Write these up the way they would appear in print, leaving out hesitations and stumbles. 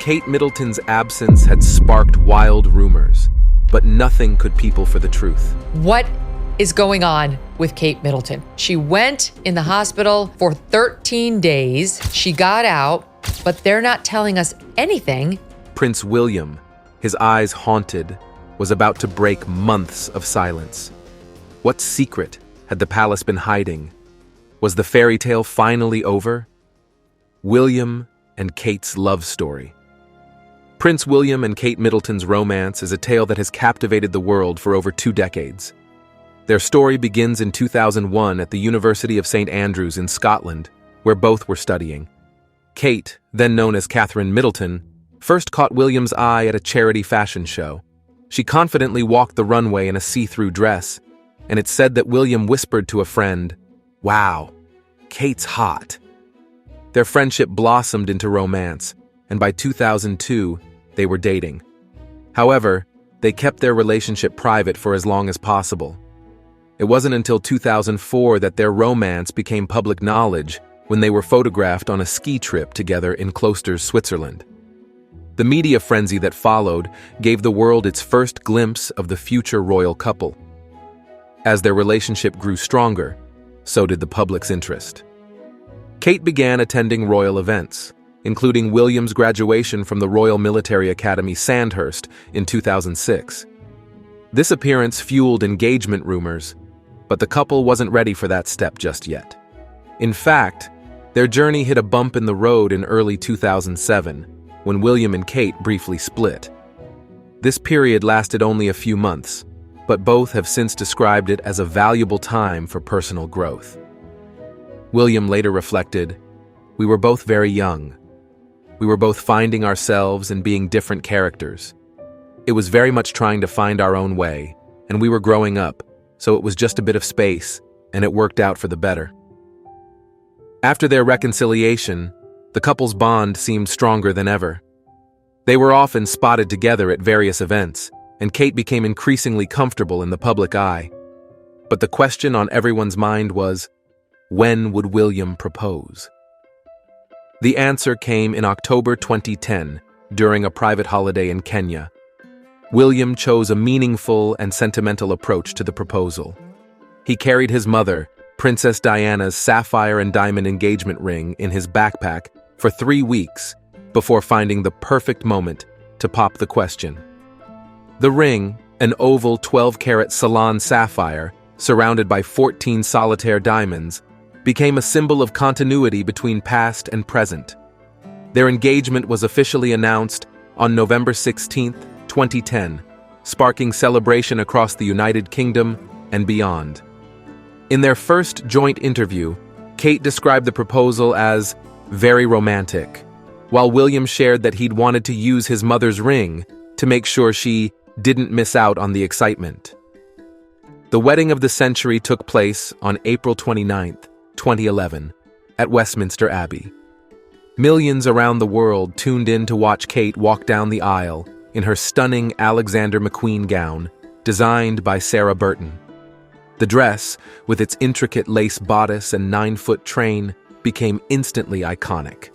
Kate Middleton's absence had sparked wild rumors, but nothing could people for the truth. What is going on with Kate Middleton? She went in the hospital for 13 days. She got out, but they're not telling us anything. Prince William, his eyes haunted, was about to break months of silence. What secret had the palace been hiding? Was the fairy tale finally over? William and Kate's love story. Prince William and Kate Middleton's romance is a tale that has captivated the world for over 2 decades. Their story begins in 2001 at the University of St. Andrews in Scotland, where both were studying. Kate, then known as Catherine Middleton, first caught William's eye at a charity fashion show. She confidently walked the runway in a see-through dress, and it's said that William whispered to a friend, "Wow, Kate's hot." Their friendship blossomed into romance, and by 2002, they were dating. However, they kept their relationship private for as long as possible. It wasn't until 2004 that their romance became public knowledge when they were photographed on a ski trip together in Klosters, Switzerland. The media frenzy that followed gave the world its first glimpse of the future royal couple. As their relationship grew stronger, so did the public's interest. Kate began attending royal events, including William's graduation from the Royal Military Academy Sandhurst in 2006. This appearance fueled engagement rumors, but the couple wasn't ready for that step just yet. In fact, their journey hit a bump in the road in early 2007, when William and Kate briefly split. This period lasted only a few months, but both have since described it as a valuable time for personal growth. William later reflected, "We were both very young. We were both finding ourselves and being different characters. It was very much trying to find our own way, and we were growing up, so it was just a bit of space, and it worked out for the better." After their reconciliation, the couple's bond seemed stronger than ever. They were often spotted together at various events, and Kate became increasingly comfortable in the public eye. But the question on everyone's mind was, when would William propose? The answer came in October 2010, during a private holiday in Kenya. William chose a meaningful and sentimental approach to the proposal. He carried his mother, Princess Diana's sapphire and diamond engagement ring, in his backpack for 3 weeks before finding the perfect moment to pop the question. The ring, an oval 12-carat Ceylon sapphire surrounded by 14 solitaire diamonds, became a symbol of continuity between past and present. Their engagement was officially announced on November 16, 2010, sparking celebration across the United Kingdom and beyond. In their first joint interview, Kate described the proposal as very romantic, while William shared that he'd wanted to use his mother's ring to make sure she didn't miss out on the excitement. The wedding of the century took place on April 29, 2011, at Westminster Abbey. Millions around the world tuned in to watch Kate walk down the aisle in her stunning Alexander McQueen gown, designed by Sarah Burton. The dress, with its intricate lace bodice and 9-foot train, became instantly iconic.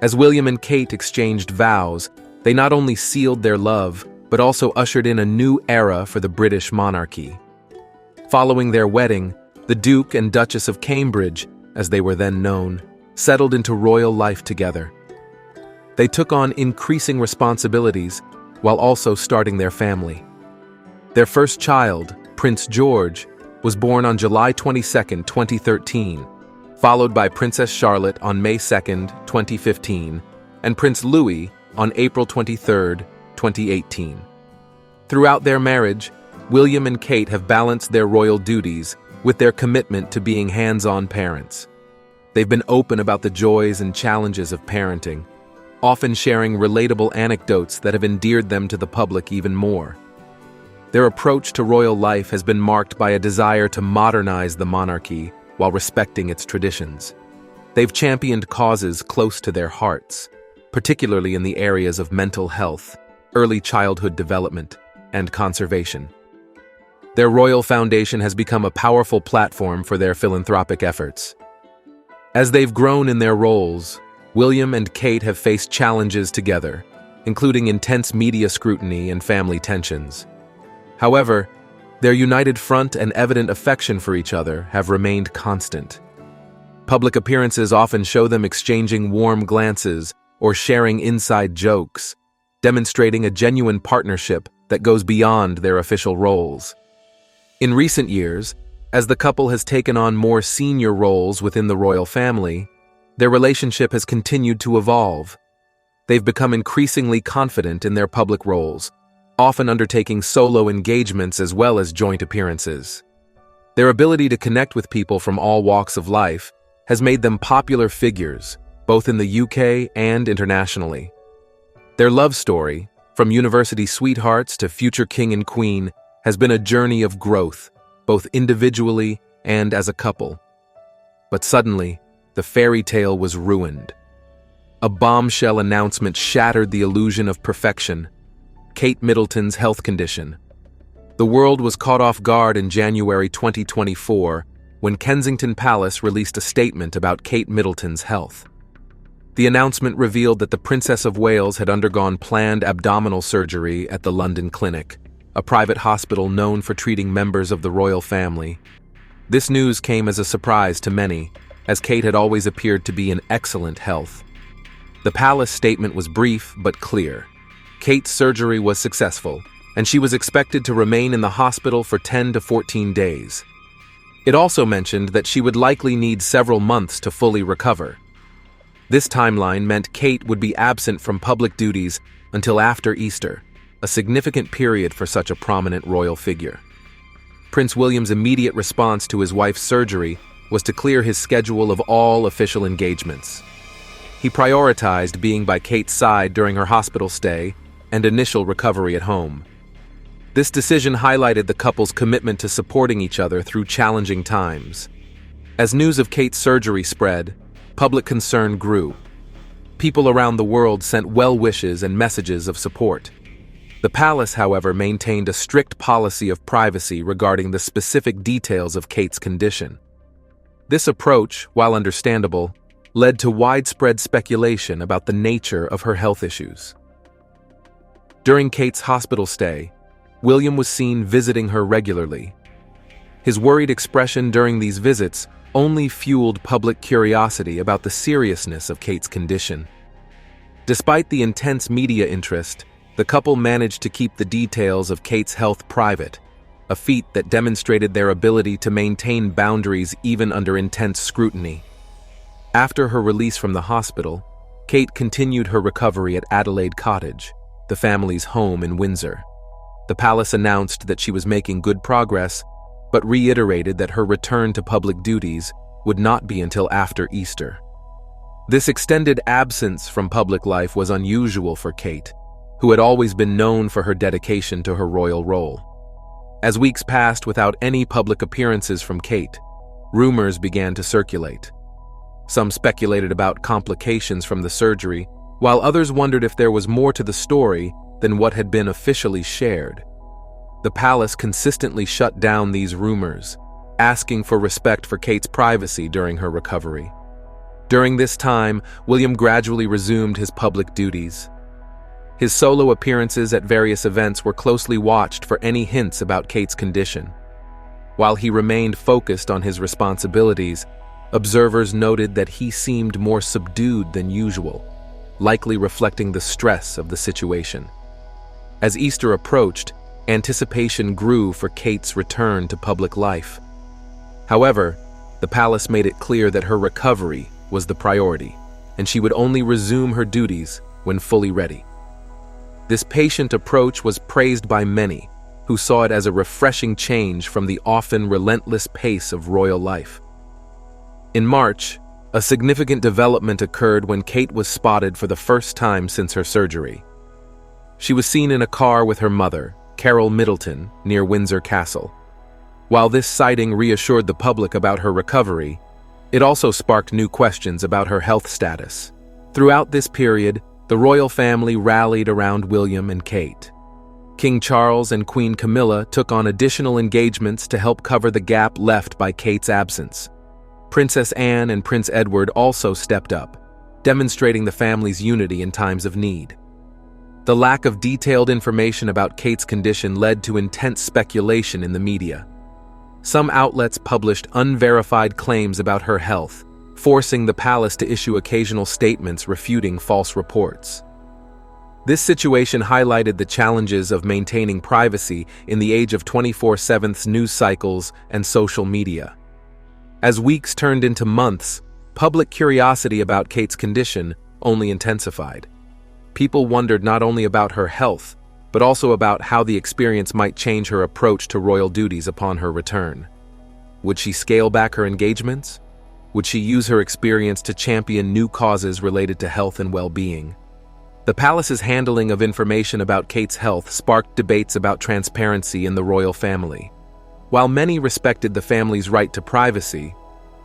As William and Kate exchanged vows, they not only sealed their love, but also ushered in a new era for the British monarchy. Following their wedding, the Duke and Duchess of Cambridge, as they were then known, settled into royal life together. They took on increasing responsibilities while also starting their family. Their first child, Prince George, was born on July 22, 2013, followed by Princess Charlotte on May 2, 2015, and Prince Louis on April 23, 2018. Throughout their marriage, William and Kate have balanced their royal duties with their commitment to being hands-on parents. They've been open about the joys and challenges of parenting, often sharing relatable anecdotes that have endeared them to the public even more. Their approach to royal life has been marked by a desire to modernize the monarchy while respecting its traditions. They've championed causes close to their hearts, particularly in the areas of mental health, early childhood development, and conservation. Their royal foundation has become a powerful platform for their philanthropic efforts. As they've grown in their roles, William and Kate have faced challenges together, including intense media scrutiny and family tensions. However, their united front and evident affection for each other have remained constant. Public appearances often show them exchanging warm glances or sharing inside jokes, demonstrating a genuine partnership that goes beyond their official roles. In recent years, as the couple has taken on more senior roles within the royal family, their relationship has continued to evolve. They've become increasingly confident in their public roles, often undertaking solo engagements as well as joint appearances. Their ability to connect with people from all walks of life has made them popular figures, both in the UK and internationally. Their love story, from university sweethearts to future king and queen, has been a journey of growth, both individually and as a couple. But suddenly, the fairy tale was ruined. A bombshell announcement shattered the illusion of perfection: Kate Middleton's health condition. The world was caught off guard in January 2024 when Kensington Palace released a statement about Kate Middleton's health. The announcement revealed that the Princess of Wales had undergone planned abdominal surgery at the London Clinic, a private hospital known for treating members of the royal family. This news came as a surprise to many, as Kate had always appeared to be in excellent health. The palace statement was brief but clear. Kate's surgery was successful, and she was expected to remain in the hospital for 10 to 14 days. It also mentioned that she would likely need several months to fully recover. This timeline meant Kate would be absent from public duties until after Easter, a significant period for such a prominent royal figure. Prince William's immediate response to his wife's surgery was to clear his schedule of all official engagements. He prioritized being by Kate's side during her hospital stay and initial recovery at home. This decision highlighted the couple's commitment to supporting each other through challenging times. As news of Kate's surgery spread, public concern grew. People around the world sent well wishes and messages of support. The palace, however, maintained a strict policy of privacy regarding the specific details of Kate's condition. This approach, while understandable, led to widespread speculation about the nature of her health issues. During Kate's hospital stay, William was seen visiting her regularly. His worried expression during these visits only fueled public curiosity about the seriousness of Kate's condition. Despite the intense media interest, the couple managed to keep the details of Kate's health private, a feat that demonstrated their ability to maintain boundaries even under intense scrutiny. After her release from the hospital, Kate continued her recovery at Adelaide Cottage, the family's home in Windsor. The palace announced that she was making good progress, but reiterated that her return to public duties would not be until after Easter. This extended absence from public life was unusual for Kate, who had always been known for her dedication to her royal role. As weeks passed without any public appearances from Kate, rumors began to circulate. Some speculated about complications from the surgery, while others wondered if there was more to the story than what had been officially shared. The palace consistently shut down these rumors, asking for respect for Kate's privacy during her recovery. During this time, William gradually resumed his public duties. His solo appearances at various events were closely watched for any hints about Kate's condition. While he remained focused on his responsibilities, observers noted that he seemed more subdued than usual, likely reflecting the stress of the situation. As Easter approached, anticipation grew for Kate's return to public life. However, the palace made it clear that her recovery was the priority, and she would only resume her duties when fully ready. This patient approach was praised by many, who saw it as a refreshing change from the often relentless pace of royal life. In March, a significant development occurred when Kate was spotted for the first time since her surgery. She was seen in a car with her mother, Carol Middleton, near Windsor Castle. While this sighting reassured the public about her recovery, it also sparked new questions about her health status. Throughout this period, the royal family rallied around William and Kate. King Charles and Queen Camilla took on additional engagements to help cover the gap left by Kate's absence. Princess Anne and Prince Edward also stepped up, demonstrating the family's unity in times of need. The lack of detailed information about Kate's condition led to intense speculation in the media. Some outlets published unverified claims about her health, forcing the palace to issue occasional statements refuting false reports. This situation highlighted the challenges of maintaining privacy in the age of 24/7 news cycles and social media. As weeks turned into months, public curiosity about Kate's condition only intensified. People wondered not only about her health, but also about how the experience might change her approach to royal duties upon her return. Would she scale back her engagements? Would she use her experience to champion new causes related to health and well-being? The palace's handling of information about Kate's health sparked debates about transparency in the royal family. While many respected the family's right to privacy,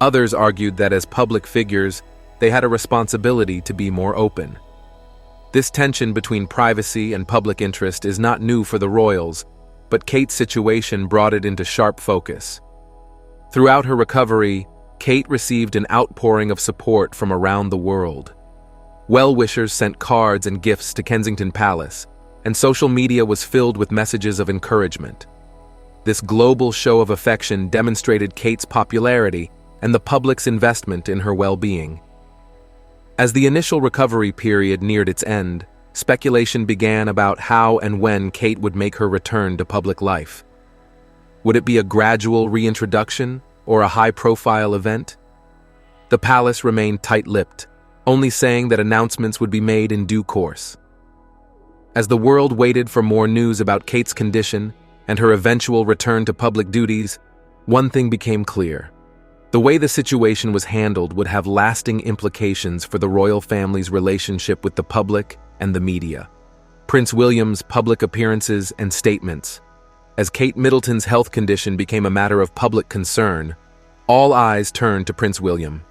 others argued that as public figures, they had a responsibility to be more open. This tension between privacy and public interest is not new for the royals, but Kate's situation brought it into sharp focus. Throughout her recovery, Kate received an outpouring of support from around the world. Well-wishers sent cards and gifts to Kensington Palace, and social media was filled with messages of encouragement. This global show of affection demonstrated Kate's popularity and the public's investment in her well-being. As the initial recovery period neared its end, speculation began about how and when Kate would make her return to public life. Would it be a gradual reintroduction or a high-profile event? The palace remained tight-lipped, only saying that announcements would be made in due course. As the world waited for more news about Kate's condition and her eventual return to public duties, one thing became clear. The way the situation was handled would have lasting implications for the royal family's relationship with the public and the media. Prince William's public appearances and statements. As Kate Middleton's health condition became a matter of public concern, all eyes turned to Prince William.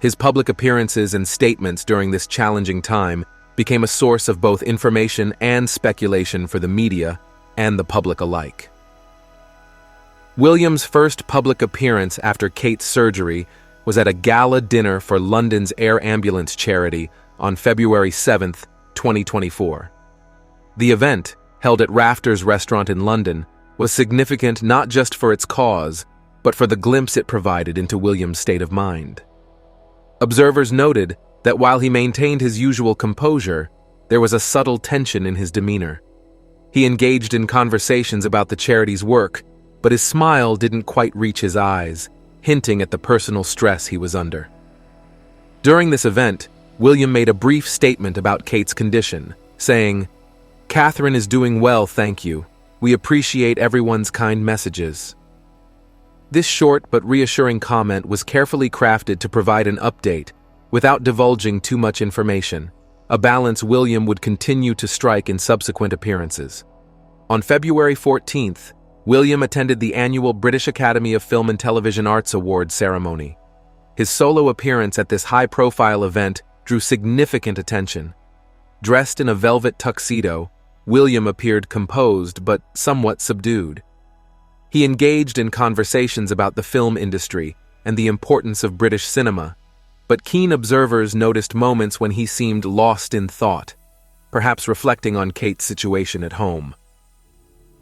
His public appearances and statements during this challenging time became a source of both information and speculation for the media and the public alike. William's first public appearance after Kate's surgery was at a gala dinner for London's Air Ambulance charity on February 7, 2024. The event, held at Rafters Restaurant in London, was significant not just for its cause, but for the glimpse it provided into William's state of mind. Observers noted that while he maintained his usual composure, there was a subtle tension in his demeanor. He engaged in conversations about the charity's work, but his smile didn't quite reach his eyes, hinting at the personal stress he was under. During this event, William made a brief statement about Kate's condition, saying, "Catherine is doing well, thank you. We appreciate everyone's kind messages." This short but reassuring comment was carefully crafted to provide an update without divulging too much information, a balance William would continue to strike in subsequent appearances. On February 14th, William attended the annual British Academy of Film and Television Arts Awards ceremony. His solo appearance at this high-profile event drew significant attention. Dressed in a velvet tuxedo, William appeared composed but somewhat subdued. He engaged in conversations about the film industry and the importance of British cinema, but keen observers noticed moments when he seemed lost in thought, perhaps reflecting on Kate's situation at home.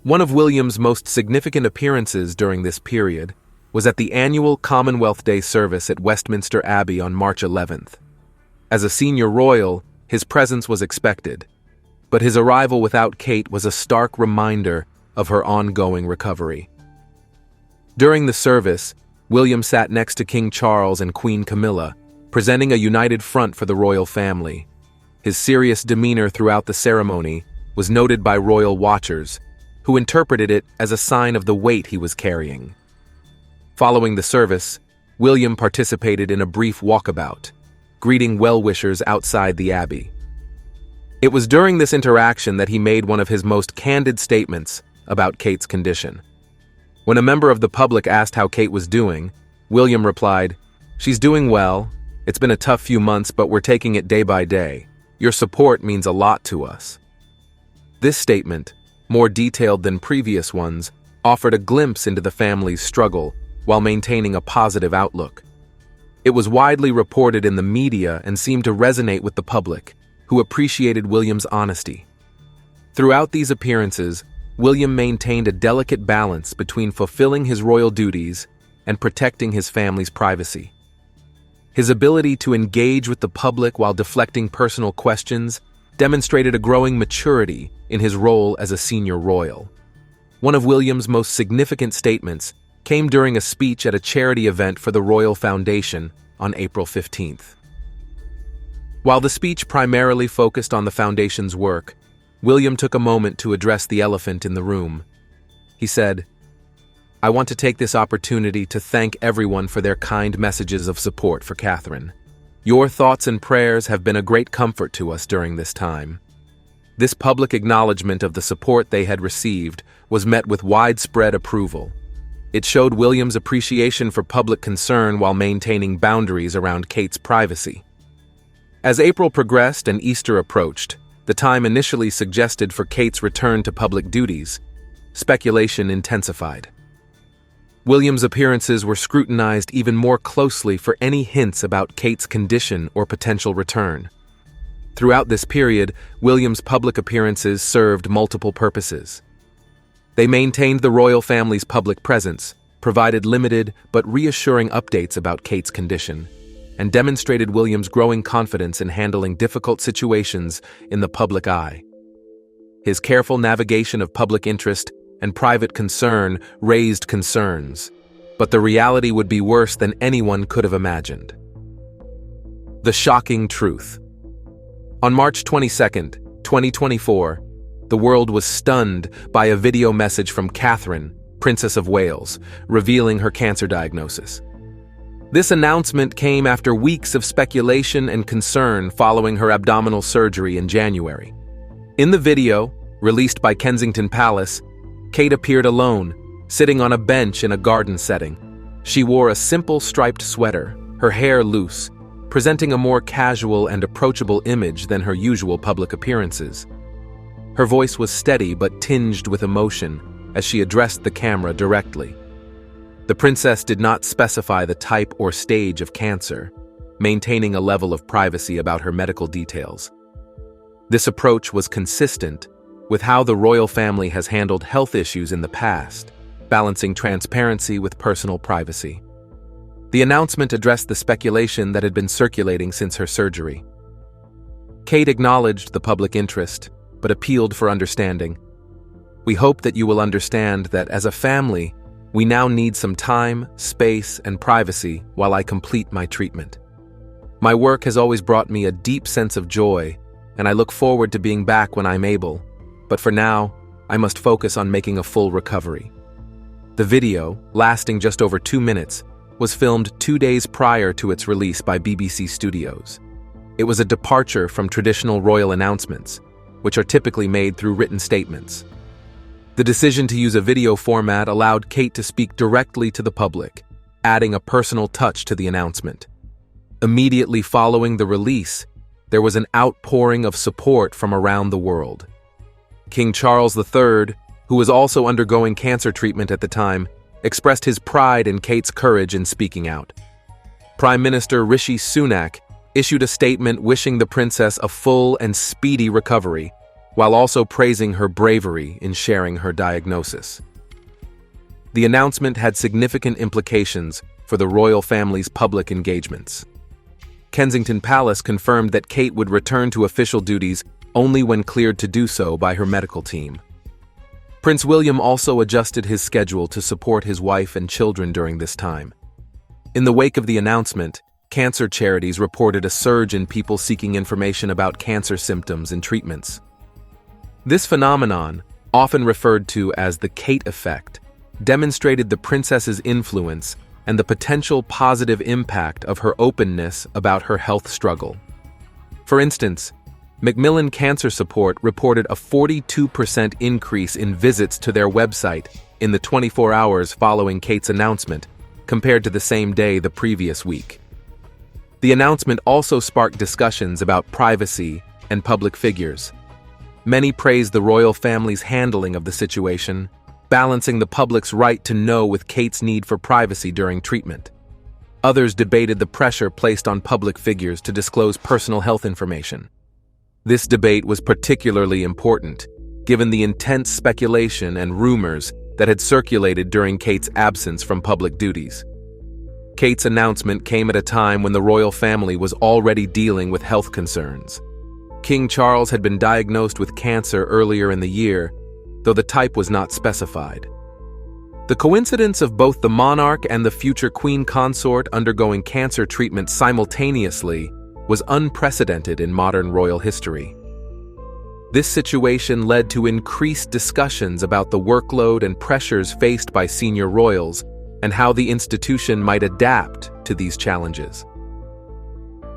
One of William's most significant appearances during this period was at the annual Commonwealth Day service at Westminster Abbey on March 11th. As a senior royal, his presence was expected, but his arrival without Kate was a stark reminder of her ongoing recovery. During the service, William sat next to King Charles and Queen Camilla, presenting a united front for the royal family. His serious demeanor throughout the ceremony was noted by royal watchers, who interpreted it as a sign of the weight he was carrying. Following the service, William participated in a brief walkabout, greeting well-wishers outside the abbey. It was during this interaction that he made one of his most candid statements about Kate's condition. When a member of the public asked how Kate was doing, William replied, "She's doing well. It's been a tough few months, but we're taking it day by day. Your support means a lot to us." This statement, more detailed than previous ones, offered a glimpse into the family's struggle while maintaining a positive outlook. It was widely reported in the media and seemed to resonate with the public, who appreciated William's honesty. Throughout these appearances, William maintained a delicate balance between fulfilling his royal duties and protecting his family's privacy. His ability to engage with the public while deflecting personal questions demonstrated a growing maturity in his role as a senior royal. One of William's most significant statements came during a speech at a charity event for the Royal Foundation on April 15th. While the speech primarily focused on the foundation's work, William took a moment to address the elephant in the room. He said, "I want to take this opportunity to thank everyone for their kind messages of support for Catherine. Your thoughts and prayers have been a great comfort to us during this time." This public acknowledgement of the support they had received was met with widespread approval. It showed William's appreciation for public concern while maintaining boundaries around Kate's privacy. As April progressed and Easter approached, the time initially suggested for Kate's return to public duties, speculation intensified. William's appearances were scrutinized even more closely for any hints about Kate's condition or potential return. Throughout this period, William's public appearances served multiple purposes. They maintained the royal family's public presence, provided limited but reassuring updates about Kate's condition, and demonstrated William's growing confidence in handling difficult situations in the public eye. His careful navigation of public interest and private concern raised concerns, but the reality would be worse than anyone could have imagined. The shocking truth. On March 22, 2024, the world was stunned by a video message from Catherine, Princess of Wales, revealing her cancer diagnosis. This announcement came after weeks of speculation and concern following her abdominal surgery in January. In the video, released by Kensington Palace, Kate appeared alone, sitting on a bench in a garden setting. She wore a simple striped sweater, her hair loose, presenting a more casual and approachable image than her usual public appearances. Her voice was steady but tinged with emotion as she addressed the camera directly. The princess did not specify the type or stage of cancer, maintaining a level of privacy about her medical details. This approach was consistent with how the royal family has handled health issues in the past, balancing transparency with personal privacy. The announcement addressed the speculation that had been circulating since her surgery. Kate acknowledged the public interest, but appealed for understanding. "We hope that you will understand that as a family, we now need some time, space, and privacy while I complete my treatment. My work has always brought me a deep sense of joy, and I look forward to being back when I'm able, but for now, I must focus on making a full recovery." The video, lasting just over 2 minutes, was filmed 2 days prior to its release by BBC Studios. It was a departure from traditional royal announcements, which are typically made through written statements. The decision to use a video format allowed Kate to speak directly to the public, adding a personal touch to the announcement. Immediately following the release, there was an outpouring of support from around the world. King Charles III, who was also undergoing cancer treatment at the time, expressed his pride in Kate's courage in speaking out. Prime Minister Rishi Sunak issued a statement wishing the princess a full and speedy recovery, while also praising her bravery in sharing her diagnosis. The announcement had significant implications for the royal family's public engagements. Kensington Palace confirmed that Kate would return to official duties only when cleared to do so by her medical team. Prince William also adjusted his schedule to support his wife and children during this time. In the wake of the announcement, cancer charities reported a surge in people seeking information about cancer symptoms and treatments. This phenomenon, often referred to as the Kate effect, demonstrated the princess's influence and the potential positive impact of her openness about her health struggle. For instance, Macmillan Cancer Support reported a 42% increase in visits to their website in the 24 hours following Kate's announcement, compared to the same day the previous week. The announcement also sparked discussions about privacy and public figures. Many praised the royal family's handling of the situation, balancing the public's right to know with Kate's need for privacy during treatment. Others debated the pressure placed on public figures to disclose personal health information. This debate was particularly important, given the intense speculation and rumors that had circulated during Kate's absence from public duties. Kate's announcement came at a time when the royal family was already dealing with health concerns. King Charles had been diagnosed with cancer earlier in the year, though the type was not specified. The coincidence of both the monarch and the future queen consort undergoing cancer treatment simultaneously was unprecedented in modern royal history. This situation led to increased discussions about the workload and pressures faced by senior royals and how the institution might adapt to these challenges.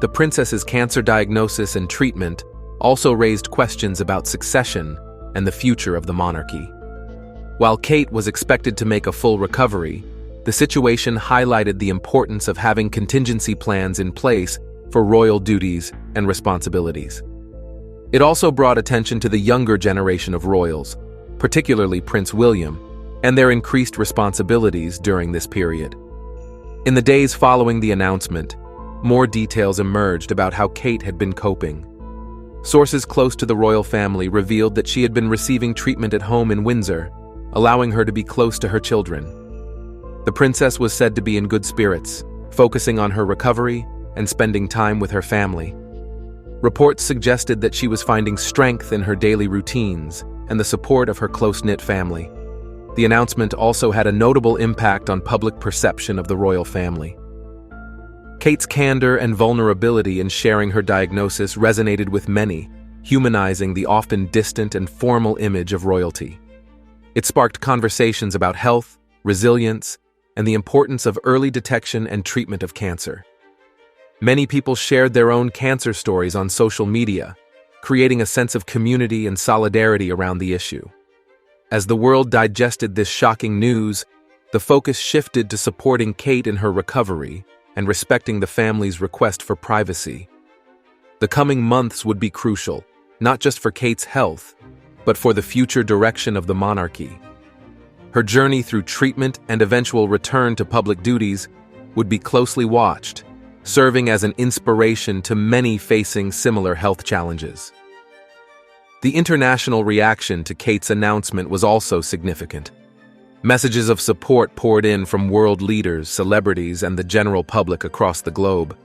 The princess's cancer diagnosis and treatment also raised questions about succession and the future of the monarchy. While Kate was expected to make a full recovery, the situation highlighted the importance of having contingency plans in place for royal duties and responsibilities. It also brought attention to the younger generation of royals, particularly Prince William, and their increased responsibilities during this period. In the days following the announcement, more details emerged about how Kate had been coping. Sources close to the royal family revealed that she had been receiving treatment at home in Windsor, allowing her to be close to her children. The princess was said to be in good spirits, focusing on her recovery and spending time with her family. Reports suggested that she was finding strength in her daily routines and the support of her close-knit family. The announcement also had a notable impact on public perception of the royal family. Kate's candor and vulnerability in sharing her diagnosis resonated with many, humanizing the often distant and formal image of royalty. It sparked conversations about health, resilience, and the importance of early detection and treatment of cancer. Many people shared their own cancer stories on social media, creating a sense of community and solidarity around the issue. As the world digested this shocking news, the focus shifted to supporting Kate in her recovery and respecting the family's request for privacy. The coming months would be crucial, not just for Kate's health, but for the future direction of the monarchy. Her journey through treatment and eventual return to public duties would be closely watched, serving as an inspiration to many facing similar health challenges. The international reaction to Kate's announcement was also significant. Messages of support poured in from world leaders, celebrities, and the general public across the globe.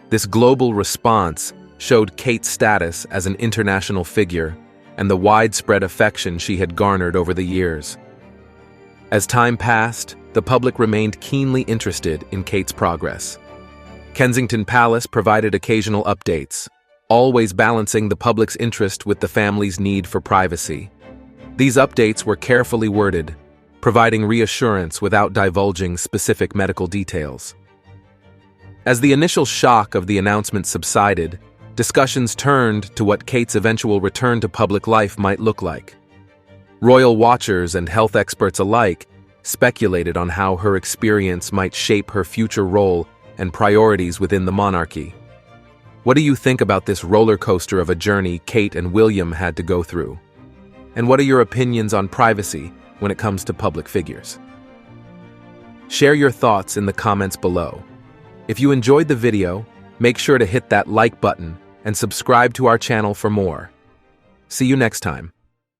This global response showed Kate's status as an international figure and the widespread affection she had garnered over the years. As time passed, the public remained keenly interested in Kate's progress. Kensington Palace provided occasional updates, always balancing the public's interest with the family's need for privacy. These updates were carefully worded, providing reassurance without divulging specific medical details. As the initial shock of the announcement subsided, discussions turned to what Kate's eventual return to public life might look like. Royal watchers and health experts alike speculated on how her experience might shape her future role and priorities within the monarchy. What do you think about this roller coaster of a journey Kate and William had to go through? And what are your opinions on privacy when it comes to public figures? Share your thoughts in the comments below. If you enjoyed the video, make sure to hit that like button and subscribe to our channel for more. See you next time.